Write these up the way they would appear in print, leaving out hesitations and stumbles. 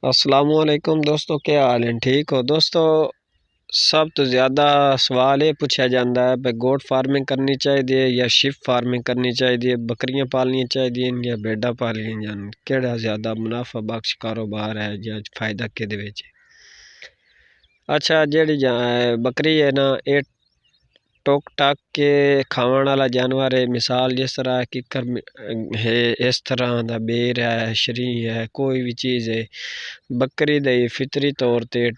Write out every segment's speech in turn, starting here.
अस्सलामुअलैकुम दोस्तों, क्या हाल है? ठीक हो दोस्तों? सब तो ज़्यादा सवाल ये पूछा जाता है भाई गोट फार्मिंग करनी चाहिए या शिप फार्मिंग करनी चाहिए, बकरियां पालनी चाहिए या भेड़ा पालनी जान केड़ा ज़्यादा मुनाफा बख्श कारोबार है या फायदा किहदे विच? अच्छा, जेड़ी बकरी है ना, ये टोक टाक के खावन वाला जानवर है। मिसाल जिस तरह किकर है, इस तरह दा बेर है, शरी है, कोई भी चीज़ है बकरी दे फितरी तौर ते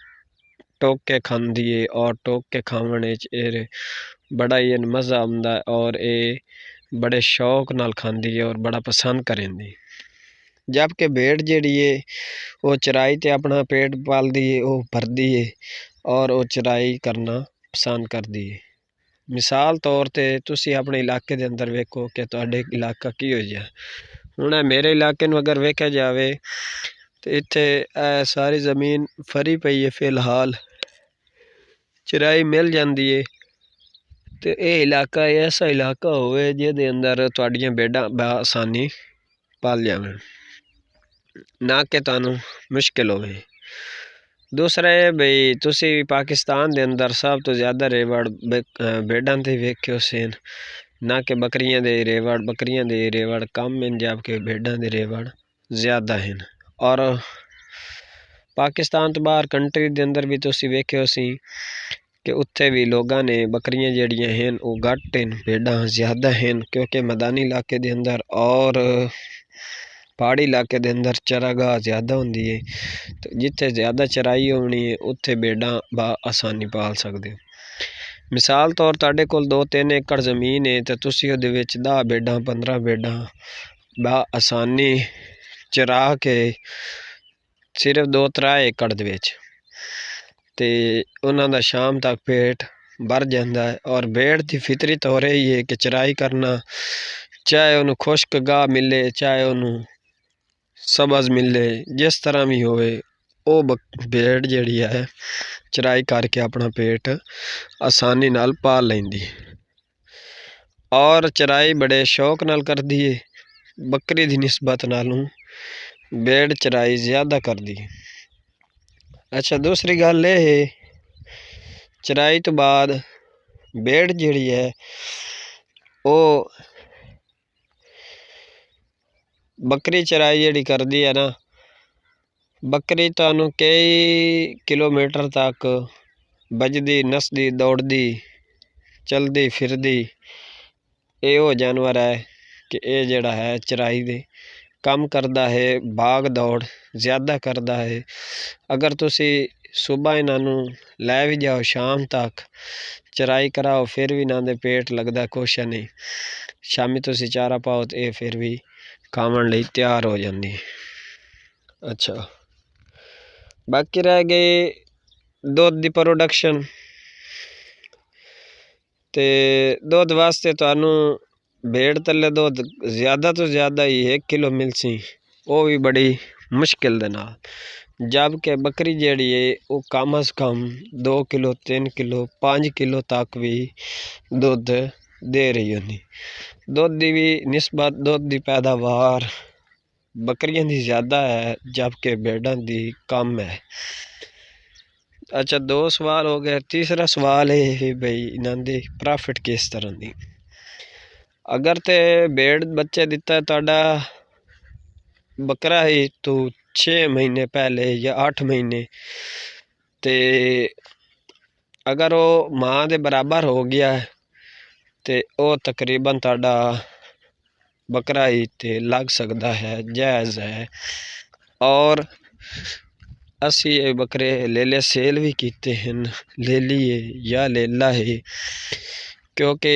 टोक के खांदी है और टोक के खावन विच बड़ा ही मज़ा आंदा है और ये बड़े शौक नाल खांदी है और बड़ा पसंद करेंदी। जबकि भेड़ जेड़ी है वो चराई ते अपना पेट पालदी है, वो भरदी है और वो चराई करना पसंद करदी है। मिसाल तौर ते तुसी अपने इलाके दे अंदर वेखो कि तुहाडे इलाका किहो जिहा। हुण मेरे इलाके नूं अगर वेख्या जावे ते इत्थे सारी ज़मीन फरी पई है, फिलहाल चराई मिल जांदी है। ते ये इलाका ऐसा इलाका होवे जिहदे अंदर तुहाडियां भेडां आसानी पाल जावन, ना कि तुहानूं मुश्किल होवे। दूसरा है बई तुसी पाकिस्तान दे अंदर सब तो ज़्यादा रेवड़ भेडां ते वेख्यो सेन, ना कि बकरियां दे रेवड़। बकरियां दे रेवड़ कम हैं जबकि भेडां दे रेवड़ ज़्यादा हैं। और पाकिस्तान तो बाहर कंट्री दे अंदर भी तुसी वेख्यो सी कि उत्थे भी लोगां ने बकरियां जेहड़ियां हैं वो घट हैं, भेडां ज़्यादा हैं, क्योंकि मैदानी इलाके दे अंदर और पहाड़ी इलाके दे अंदर चरागाह ज़्यादा होंदी है। तो जिथे ज़्यादा चराई होनी है उत्थे भेडां आसानी पाल सकदे हो। मिसाल तौर तुहाडे कोल 2-3 एकड़ ज़मीन है तो तुसी उहदे विच 10 भेडां 15 भेडां आसानी चरा के सिर्फ 2-3 एकड़ दे विच ते उन्हां दा शाम तक पेट भर जांदा है। और भेड़ दी फितरी तौर ही है कि चराई करना, चाहे उन्हें खुश्क गाह मिले चाहे उन्हें सब्ज़ मिले, जिस तरह भी होवे वो भेड़ जेहड़ी है चराई करके अपना पेट आसानी नाल पाल लैंदी और चराई बड़े शौक नाल करदी है। बकरी दी निस्बत नालों भेड़ चराई ज़्यादा करदी है। अच्छा, दूसरी गल ये है चराई तो बाद भेड़ जेहड़ी है वो बकरी चराई जेहड़ी करदी है ना, बकरी तुहानूं कई किलोमीटर तक भजदी नसदी दौड़दी चलदी फिरदी ये वो जानवर है कि ये जेड़ा है चराई दे काम करदा है, भाग दौड़ ज़्यादा करदा है। अगर तुसी सुबह इन्हां नूं लै भी जाओ शाम तक चराई कराओ फिर भी इन्हां दे पेट लगदा कुछ नहीं। शामी तुसी चारा पाओ तो ये फिर भी खावन लई तैयार हो जांदी। अच्छा, बाकी रह गई दुध दी प्रोडक्शन ते दुध वास्ते तुहानूं भेड़ तले दुध ज़्यादा तो ज़्यादा ही 1 किलो मिलसी, वो भी बड़ी मुश्किल दे नाल। जबकि बकरी जेहड़ी है वो कम अज़ कम 2 किलो 3 किलो 5 किलो तक भी दुध दे रही होंदी। दुध दी भी निस्बत दुध दी पैदावार बकरियां दी ज़्यादा है जबकि भेड़ां दी कम है। अच्छा, 2 सवाल हो गए। तीसरा सवाल है भाई इन्हां दे प्रॉफिट किस तरह दी। अगर ते भेड़ बच्चे दिता है तुहाडा बकरा ही तो 6 महीने पहले या 8 महीने ते अगर वो मां दे बराबर हो गया है ते वो तकरीबन तुहाडा बकरा ही ते लग सकता है, जायज़ है। और असी ये बकरे लेले सेल भी कीते हैं, ले लिए या लेला है, क्योंकि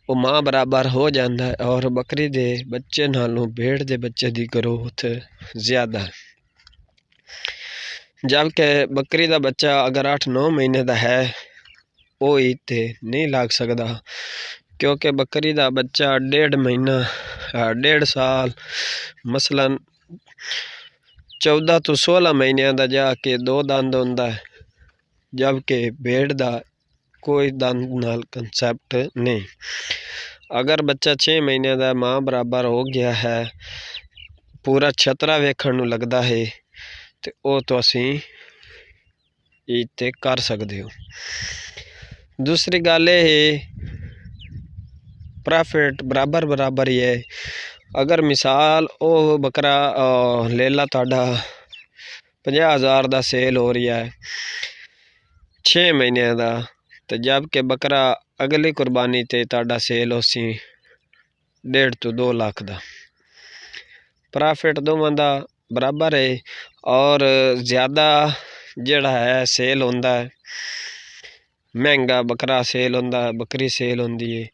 वो मां बराबर हो जाता है और बकरी दे बच्चे नालों भेड़ दे बच्चे की ग्रोथ ज़्यादा है। जबकि बकरी का बच्चा अगर 8-9 महीने का है वो इत्ते नहीं लग सकता, क्योंकि बकरी का बच्चा 1.5 महीना 1.5 साल मसलन 14 तो 16 महीनों का जाके 2 दंद होंदा है, जबकि भेड़ का कोई दंद नाल कंसैप्ट नहीं। अगर बच्चा 6 महीने का मां बराबर हो गया है, पूरा छतरा वेखण नूं लगदा है तो वो तुसी इत्ते कर सकते हो। दूसरी गल ये प्रॉफिट बराबर बराबर ही है। अगर मिसाल वो बकरा ले ला तुहाडा 50,000 का सेल हो रही है 6 महीने का, तो जबकि बकरा अगली कुर्बानी ते तुहाडा सेल उसी 1.5 to 2 लाख का। प्रॉफिट दोवां दा बराबर है। और ज़्यादा जड़ा है सेल होंदा है, महंगा बकरा सेल होंदा है, बकरी सेल होंदी है।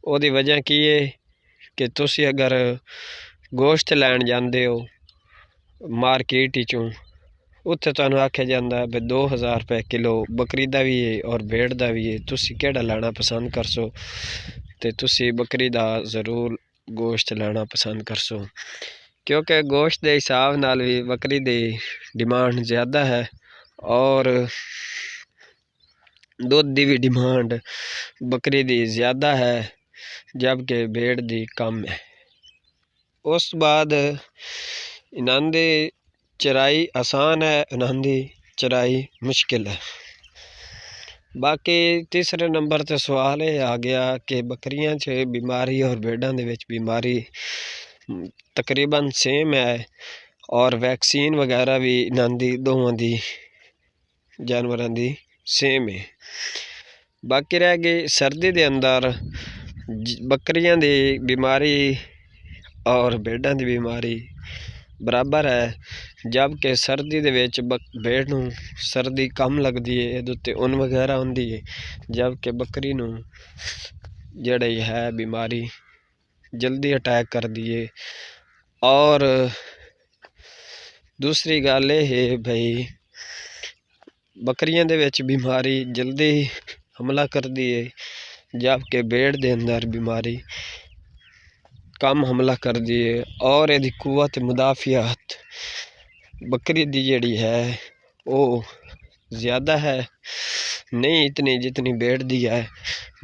ओदी वजह की है कि तुसी अगर गोश्त लैन जाते हो मार्केट चों, उत्थे तुहानूं आख्या जांदा है 2000 रुपये किलो बकरी दा भी है और भेड़ दा भी है। तुसी केड़ा लैना पसंद करसो, ते तुसी बकरी दा ज़रूर गोश्त लैना पसंद करसो, क्योंकि गोश्त के हिसाब नाल भी बकरी दी डिमांड ज़्यादा है और दुध की भी डिमांड बकरी दी ज़्यादा है, जबकि भेड़ दी कम है। उस बाद इन्हां दी चराई आसान है, इन्हां दी चराई मुश्किल है। बाकी तीसरे नंबर ते सवाल ये आ गया कि बकरियां च बीमारी और भेड़ां दे विच बीमारी तकरीबन सेम है और वैक्सीन वगैरह भी इन्हां दी दोवां दी जानवरां दी सेम है। बाकी रह गई सर्दी दे अंदर बकरियां दी बीमारी और भेड़ां दी बीमारी बराबर है, जबकि सर्दी दे विच भेड़ नूं सर्दी कम लगदी है, इहदे उत्ते उन वगैरह हुंदी है, जबकि बकरी नूं जिहड़ी है बीमारी जल्दी अटैक करदी है। और दूसरी गल ये है भाई बकरियां दे विच बीमारी जल्दी हमला करदी है, जबकि भेड़ दे अंदर बीमारी कम हमला करदी है। और यदि कुव्वत मुदाफ़ियत बकरी दी जिहड़ी है वो ज़्यादा है, नहीं इतनी जितनी भेड़ दी है।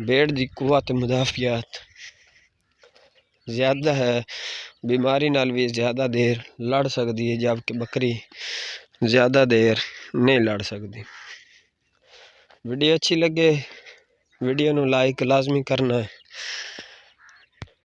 भेड़ दी कुव्वत मुदाफ़ियत ज़्यादा है, बीमारी नाल भी ज़्यादा देर लड़ सकती है, जबकि बकरी ज़्यादा देर नहीं लड़ सकती। वीडियो अच्छी लगे वीडियो नूं लाइक लाजमी करना है।